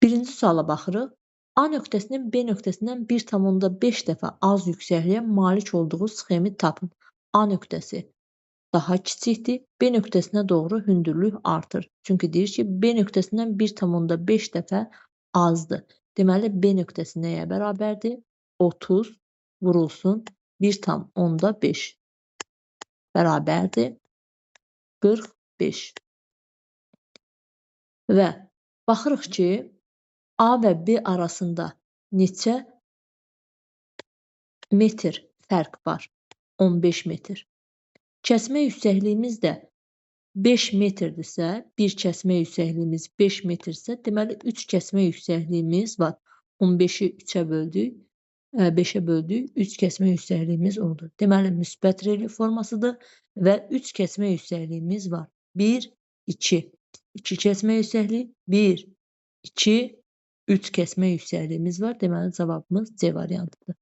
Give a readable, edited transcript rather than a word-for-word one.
Birinci suala baxırıq. A nöqtəsinin B nöqtəsindən 1,5 dəfə az yüksəkliyə malik olduğu sxemi tapın. A nöqtəsi daha kiçikdir, B nöqtəsinə doğru hündürlük artır. Çünki deyir ki, B nöqtəsindən 1,5 dəfə azdır. Deməli, B nöqtəsi nəyə bərabərdir? 30 vurulsun 1,5 bərabərdir 45. Və baxırıq ki, A və B arasında neçə metr fərq var? 15 metr. Kəsmə yüksəkliyimiz də 5 metrdirsə, bir kəsmə yüksəkliyimiz 5 metrdirsə, deməli 3 kəsmə yüksəkliyimiz var. 15-i 3-ə böldük, 5-ə böldük, 3 kəsmə yüksəkliyimiz oldu. Deməli, müsbət relyef formasıdır və 3 kəsmə yüksəkliyimiz var. 1, 2. 2 kəsmə yüksəklik, 1, 2, 3 kəsmə yüksəkliyimiz var. Deməli, cavabımız C variantıdır.